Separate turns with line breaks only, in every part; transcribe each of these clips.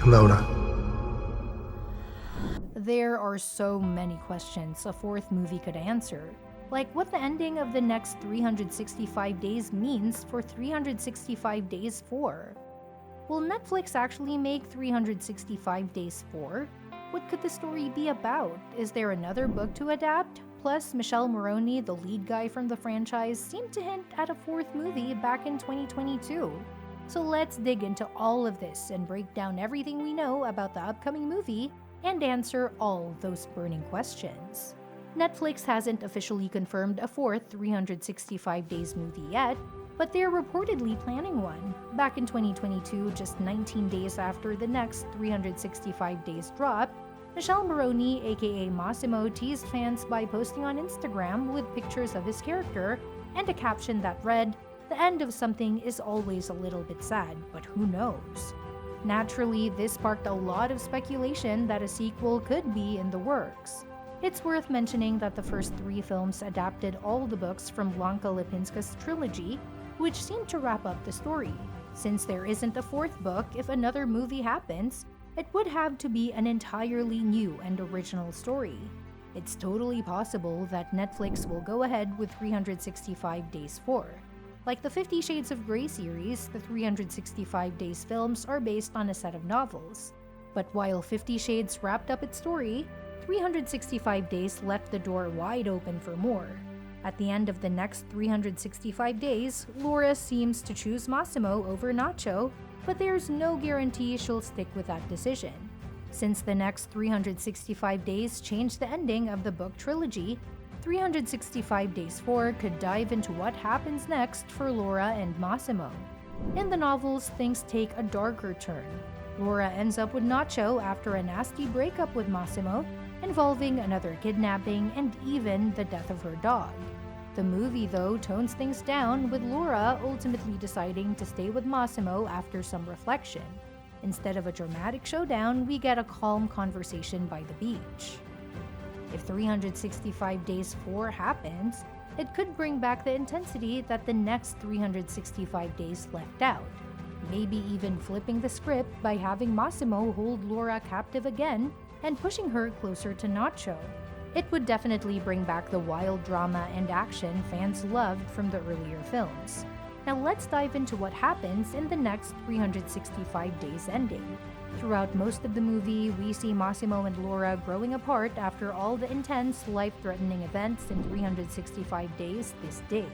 Laura.
There are so many questions a fourth movie could answer, like what the ending of the next 365 days means for 365 Days 4. Will Netflix actually make 365 Days 4? What could the story be about? Is there another book to adapt? Plus, Michele Morrone, the lead guy from the franchise, seemed to hint at a fourth movie back in 2022. So let's dig into all of this and break down everything we know about the upcoming movie and answer all those burning questions. Netflix hasn't officially confirmed a fourth 365 Days movie yet, but they're reportedly planning one. Back in 2022, just 19 days after the next 365 Days drop, Michele Morrone, aka Massimo, teased fans by posting on Instagram with pictures of his character and a caption that read, "The end of something is always a little bit sad, but who knows?" Naturally, this sparked a lot of speculation that a sequel could be in the works. It's worth mentioning that the first three films adapted all the books from Blanka Lipińska's trilogy, which seemed to wrap up the story. Since there isn't a fourth book, if another movie happens, it would have to be an entirely new and original story. It's totally possible that Netflix will go ahead with 365 Days 4. Like the 50 Shades of Grey series, the 365 Days films are based on a set of novels. But while 50 Shades wrapped up its story, 365 Days left the door wide open for more. At the end of the next 365 days, Laura seems to choose Massimo over Nacho, but there's no guarantee she'll stick with that decision. Since the next 365 days changed the ending of the book trilogy, 365 Days 4 could dive into what happens next for Laura and Massimo. In the novels, things take a darker turn. Laura ends up with Nacho after a nasty breakup with Massimo, involving another kidnapping and even the death of her dog. The movie, though, tones things down, with Laura ultimately deciding to stay with Massimo after some reflection. Instead of a dramatic showdown, we get a calm conversation by the beach. If 365 Days 4 happens, it could bring back the intensity that the next 365 days left out. Maybe even flipping the script by having Massimo hold Laura captive again and pushing her closer to Nacho. It would definitely bring back the wild drama and action fans loved from the earlier films. Now let's dive into what happens in the next 365 Days ending. Throughout most of the movie, we see Massimo and Laura growing apart after all the intense, life-threatening events in 365 Days this day.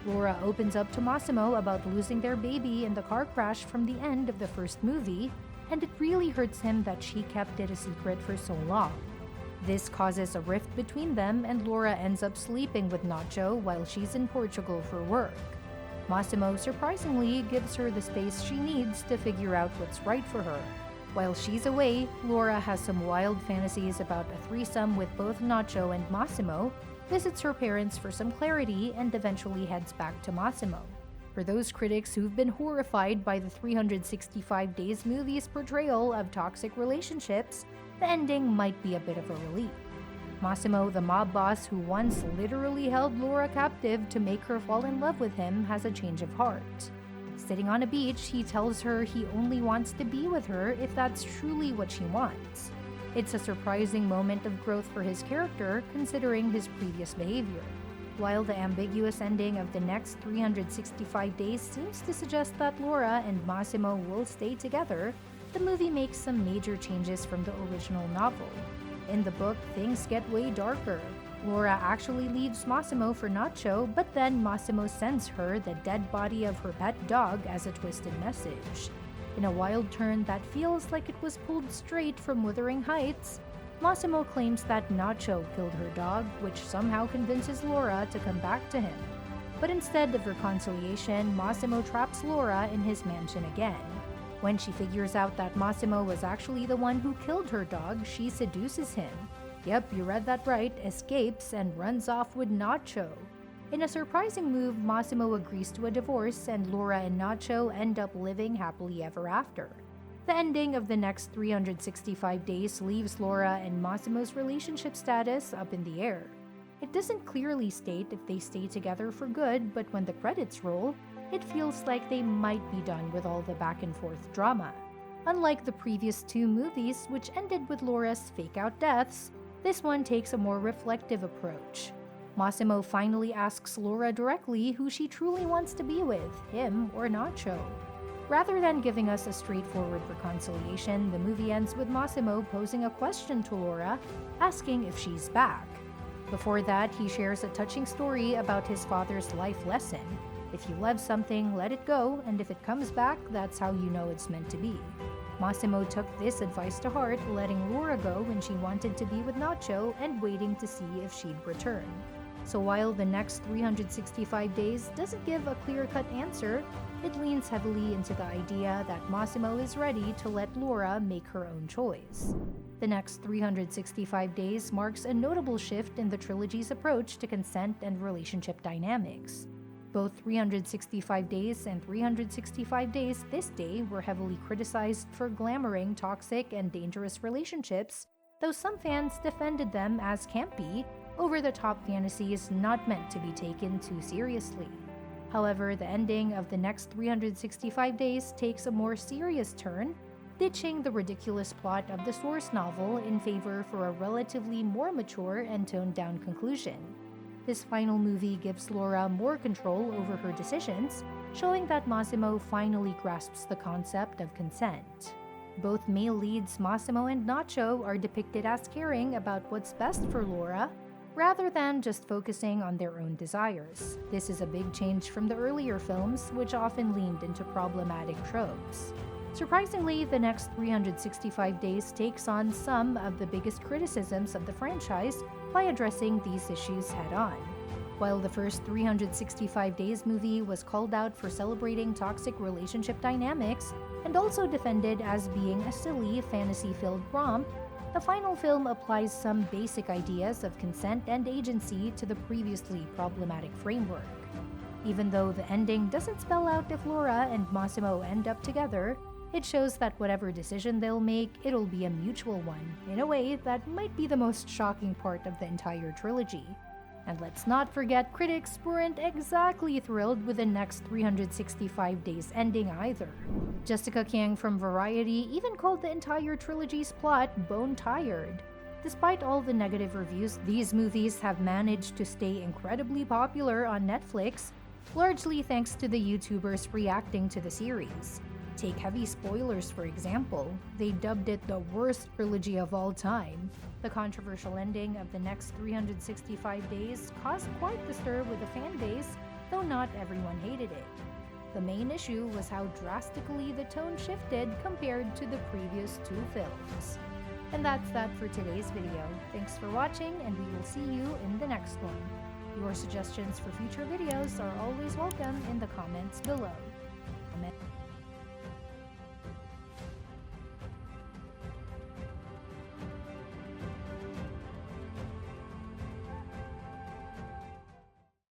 Laura opens up to Massimo about losing their baby in the car crash from the end of the first movie, and it really hurts him that she kept it a secret for so long. This causes a rift between them, and Laura ends up sleeping with Nacho while she's in Portugal for work. Massimo surprisingly gives her the space she needs to figure out what's right for her. While she's away, Laura has some wild fantasies about a threesome with both Nacho and Massimo, visits her parents for some clarity, and eventually heads back to Massimo. For those critics who've been horrified by the 365 Days movie's portrayal of toxic relationships, the ending might be a bit of a relief. Massimo, the mob boss who once literally held Laura captive to make her fall in love with him, has a change of heart. Sitting on a beach, he tells her he only wants to be with her if that's truly what she wants. It's a surprising moment of growth for his character, considering his previous behavior. While the ambiguous ending of the next 365 days seems to suggest that Laura and Massimo will stay together, the movie makes some major changes from the original novel. In the book, things get way darker. Laura actually leaves Massimo for Nacho, but then Massimo sends her the dead body of her pet dog as a twisted message. In a wild turn that feels like it was pulled straight from Wuthering Heights, Massimo claims that Nacho killed her dog, which somehow convinces Laura to come back to him. But instead of reconciliation, Massimo traps Laura in his mansion again. When she figures out that Massimo was actually the one who killed her dog, she seduces him. Yep, you read that right, escapes and runs off with Nacho. In a surprising move, Massimo agrees to a divorce, and Laura and Nacho end up living happily ever after. The ending of the next 365 days leaves Laura and Massimo's relationship status up in the air. It doesn't clearly state if they stay together for good, but when the credits roll, it feels like they might be done with all the back and forth drama. Unlike the previous two movies, which ended with Laura's fake-out deaths, this one takes a more reflective approach. Massimo finally asks Laura directly who she truly wants to be with, him or Nacho. Rather than giving us a straightforward reconciliation, the movie ends with Massimo posing a question to Laura, asking if she's back. Before that, he shares a touching story about his father's life lesson. If you love something, let it go, and if it comes back, that's how you know it's meant to be. Massimo took this advice to heart, letting Laura go when she wanted to be with Nacho and waiting to see if she'd return. So while the next 365 days doesn't give a clear-cut answer, it leans heavily into the idea that Massimo is ready to let Laura make her own choice. The next 365 days marks a notable shift in the trilogy's approach to consent and relationship dynamics. Both 365 Days and 365 Days This Day were heavily criticized for glamoring toxic and dangerous relationships, though some fans defended them as campy, over-the-top fantasies not meant to be taken too seriously. However, the ending of the next 365 Days takes a more serious turn, ditching the ridiculous plot of the source novel in favor for a relatively more mature and toned-down conclusion. This final movie gives Laura more control over her decisions, showing that Massimo finally grasps the concept of consent. Both male leads, Massimo and Nacho, are depicted as caring about what's best for Laura, rather than just focusing on their own desires. This is a big change from the earlier films, which often leaned into problematic tropes. Surprisingly, the next 365 Days takes on some of the biggest criticisms of the franchise by addressing these issues head-on. While the first 365 Days movie was called out for celebrating toxic relationship dynamics and also defended as being a silly, fantasy-filled romp, the final film applies some basic ideas of consent and agency to the previously problematic framework. Even though the ending doesn't spell out if Laura and Massimo end up together, it shows that whatever decision they'll make, it'll be a mutual one, in a way that might be the most shocking part of the entire trilogy. And let's not forget, critics weren't exactly thrilled with the next 365 Days ending either. Jessica Kiang from Variety even called the entire trilogy's plot bone-tired. Despite all the negative reviews, these movies have managed to stay incredibly popular on Netflix, largely thanks to the YouTubers reacting to the series. Take heavy spoilers, for example. They dubbed it the worst trilogy of all time. The controversial ending of the next 365 Days caused quite the stir with the fan base, though not everyone hated it. The main issue was how drastically the tone shifted compared to the previous two films. And that's that for today's video. Thanks for watching, and we will see you in the next one. Your suggestions for future videos are always welcome in the comments below. Amen.